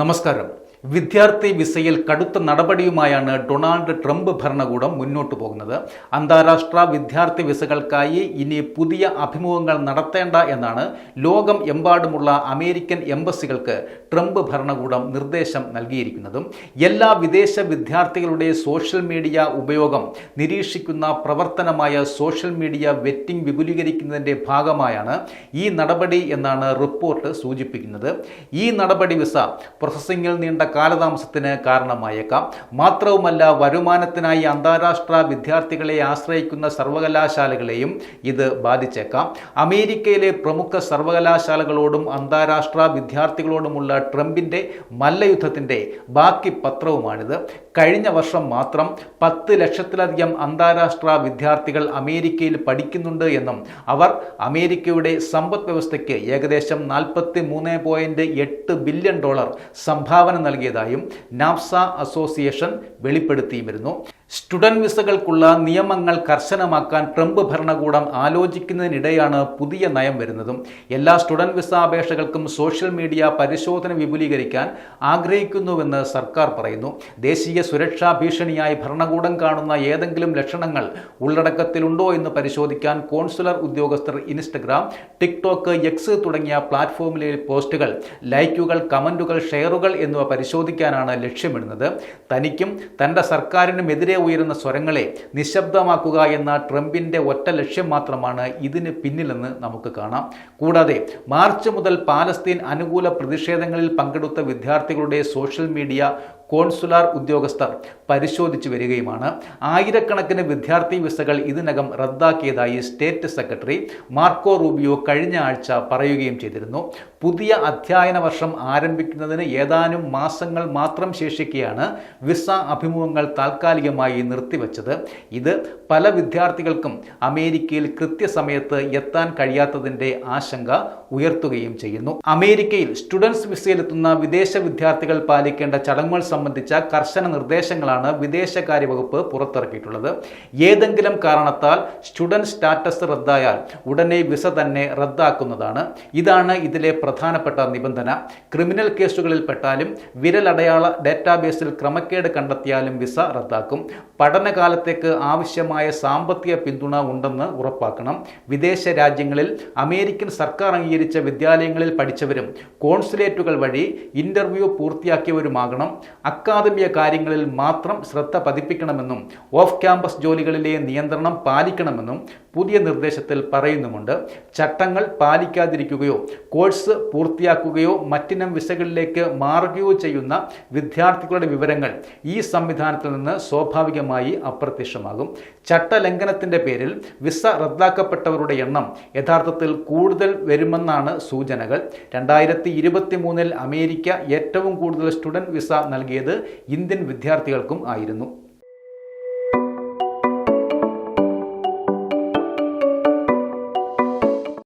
നമസ്കാരം. വിദ്യാർത്ഥി വിസയിൽ കടുത്ത നടപടിയുമായാണ് ഡൊണാൾഡ് ട്രംപ് ഭരണകൂടം മുന്നോട്ടു പോകുന്നത്. അന്താരാഷ്ട്ര വിദ്യാർത്ഥി വിസകൾക്കായി ഇനി പുതിയ അഭിമുഖങ്ങൾ നടത്തേണ്ട എന്നാണ് ലോകം എമ്പാടുമുള്ള അമേരിക്കൻ എംബസികൾക്ക് ട്രംപ് ഭരണകൂടം നിർദ്ദേശം നൽകിയിരിക്കുന്നതും. എല്ലാ വിദേശ വിദ്യാർത്ഥികളുടെ സോഷ്യൽ മീഡിയ ഉപയോഗം നിരീക്ഷിക്കുന്ന പ്രവർത്തനമായ സോഷ്യൽ മീഡിയ വെറ്റിംഗ് വിപുലീകരിക്കുന്നതിൻ്റെ ഭാഗമായാണ് ഈ നടപടി എന്നാണ് റിപ്പോർട്ട് സൂചിപ്പിക്കുന്നത്. ഈ നടപടി വിസ പ്രോസസ്സിംഗിൽ നീണ്ട കാലതാമസത്തിന് കാരണമായേക്കാം. മാത്രവുമല്ല, വരുമാനത്തിനായി അന്താരാഷ്ട്ര വിദ്യാർത്ഥികളെ ആശ്രയിക്കുന്ന സർവകലാശാലകളെയും ഇത് ബാധിച്ചേക്കാം. അമേരിക്കയിലെ പ്രമുഖ സർവകലാശാലകളോടും അന്താരാഷ്ട്ര വിദ്യാർത്ഥികളോടുമുള്ള ട്രംപിന്റെ മല്ലയുദ്ധത്തിന്റെ ബാക്കി പത്രവുമാണിത്. കഴിഞ്ഞ വർഷം മാത്രം 10 ലക്ഷത്തിലധികം അന്താരാഷ്ട്ര വിദ്യാർത്ഥികൾ അമേരിക്കയിൽ പഠിക്കുന്നുണ്ട് എന്നും അവർ അമേരിക്കയുടെ സമ്പദ് വ്യവസ്ഥയ്ക്ക് ഏകദേശം $43.8 ബില്യൺ സംഭാവന നൽകിയതായും നാഫ്സ അസോസിയേഷൻ വെളിപ്പെടുത്തിയിരുന്നു. സ്റ്റുഡന്റ് വിസകൾക്കുള്ള നിയമങ്ങൾ കർശനമാക്കാൻ ട്രംപ് ഭരണകൂടം ആലോചിക്കുന്നതിനിടെയാണ് പുതിയ നയം വരുന്നതും. എല്ലാ സ്റ്റുഡന്റ് വിസ അപേക്ഷകൾക്കും സോഷ്യൽ മീഡിയ പരിശോധന വിപുലീകരിക്കാൻ ആഗ്രഹിക്കുന്നുവെന്ന് സർക്കാർ പറയുന്നു. ദേശീയ സുരക്ഷാ ഭീഷണിയായി ഭരണകൂടം കാണുന്ന ഏതെങ്കിലും ലക്ഷണങ്ങൾ ഉള്ളടക്കത്തിലുണ്ടോ എന്ന് പരിശോധിക്കാൻ കോൺസുലർ ഉദ്യോഗസ്ഥർ ഇൻസ്റ്റഗ്രാം, ടിക്ടോക്ക്, എക്സ് തുടങ്ങിയ പ്ലാറ്റ്ഫോമിലെ പോസ്റ്റുകൾ, ലൈക്കുകൾ, കമന്റുകൾ, ഷെയറുകൾ എന്നിവ പരിശോധിക്കാനാണ് ലക്ഷ്യമിടുന്നത്. തനിക്കും തന്റെ സർക്കാരിനുമെതിരെ ഉയരുന്ന സ്വരങ്ങളെ നിശബ്ദമാക്കുക എന്ന ട്രംപിന്റെ ഒറ്റ ലക്ഷ്യം മാത്രമാണ് ഇതിന് പിന്നിലെന്ന് നമുക്ക് കാണാം. കൂടാതെ മാർച്ച് മുതൽ പാലസ്തീൻ അനുകൂല പ്രതിഷേധങ്ങളിൽ പങ്കെടുത്ത വിദ്യാർത്ഥികളുടെ സോഷ്യൽ മീഡിയ കോൺസുലാർ ഉദ്യോഗസ്ഥർ പരിശോധിച്ചു വരികയുമാണ്. ആയിരക്കണക്കിന് വിദ്യാർത്ഥി വിസകൾ ഇതിനകം റദ്ദാക്കിയതായി സ്റ്റേറ്റ് സെക്രട്ടറി മാർക്കോ റൂബിയോ കഴിഞ്ഞ ആഴ്ച പറയുകയും ചെയ്തിരുന്നു. പുതിയ അധ്യയന വർഷം ആരംഭിക്കുന്നതിന് ഏതാനും മാസങ്ങൾ മാത്രം ശേഷിക്കെയാണ് വിസ അഭിമുഖങ്ങൾ താൽക്കാലികമായി നിർത്തിവച്ചത്. ഇത് പല വിദ്യാർത്ഥികൾക്കും അമേരിക്കയിൽ കൃത്യസമയത്ത് എത്താൻ കഴിയാത്തതിൻ്റെ ആശങ്ക ഉയർത്തുകയും ചെയ്യുന്നു. അമേരിക്കയിൽ സ്റ്റുഡൻസ് വിസയിലെത്തുന്ന വിദേശ വിദ്യാർത്ഥികൾ പാലിക്കേണ്ട ചടങ്ങുകൾ സംബന്ധിച്ച കർശന നിർദ്ദേശങ്ങളാണ് വിദേശകാര്യ വകുപ്പ് പുറത്തിറക്കിയിട്ടുള്ളത്. ഏതെങ്കിലും കാരണത്താൽ സ്റ്റുഡന്റ് സ്റ്റാറ്റസ് റദ്ദായാൽ ഉടനെ വിസ തന്നെ റദ്ദാക്കുന്നതാണ്. ഇതാണ് ഇതിലെ പ്രധാനപ്പെട്ട നിബന്ധന. ക്രിമിനൽ കേസുകളിൽ പെട്ടാലും വിരലടയാള ഡേറ്റാബേസിൽ ക്രമക്കേട് കണ്ടെത്തിയാലും വിസ റദ്ദാക്കും. പഠനകാലത്തേക്ക് ആവശ്യമായ സാമ്പത്തിക പിന്തുണ ഉണ്ടെന്ന് ഉറപ്പാക്കണം. വിദേശ രാജ്യങ്ങളിൽ അമേരിക്കൻ സർക്കാർ അംഗീകരിച്ച വിദ്യാലയങ്ങളിൽ പഠിച്ചവരും കോൺസുലേറ്റുകൾ വഴി ഇന്റർവ്യൂ പൂർത്തിയാക്കിയവരുമാകണം. അക്കാദമിക കാര്യങ്ങളിൽ മാത്രം ശ്രദ്ധ പതിപ്പിക്കണമെന്നും ഓഫ് ക്യാമ്പസ് ജോലികളിലെ നിയന്ത്രണം പാലിക്കണമെന്നും പുതിയ നിർദ്ദേശത്തിൽ പറയുന്നുമുണ്ട്. ചട്ടങ്ങൾ പാലിക്കാതിരിക്കുകയോ കോഴ്സ് പൂർത്തിയാക്കുകയോ മറ്റിനം വിസകളിലേക്ക് മാറുകയോ ചെയ്യുന്ന വിദ്യാർത്ഥികളുടെ വിവരങ്ങൾ ഈ സംവിധാനത്തിൽ നിന്ന് സ്വാഭാവികമായി അപ്രത്യക്ഷമാകും. ചട്ടലംഘനത്തിന്റെ പേരിൽ വിസ റദ്ദാക്കപ്പെട്ടവരുടെ എണ്ണം യഥാർത്ഥത്തിൽ കൂടുതൽ വരുമെന്നാണ് സൂചനകൾ. 2023 അമേരിക്ക ഏറ്റവും കൂടുതൽ സ്റ്റുഡന്റ് വിസ നൽകിയത് ഇന്ത്യൻ വിദ്യാർത്ഥികൾക്കും ആയിരുന്നു.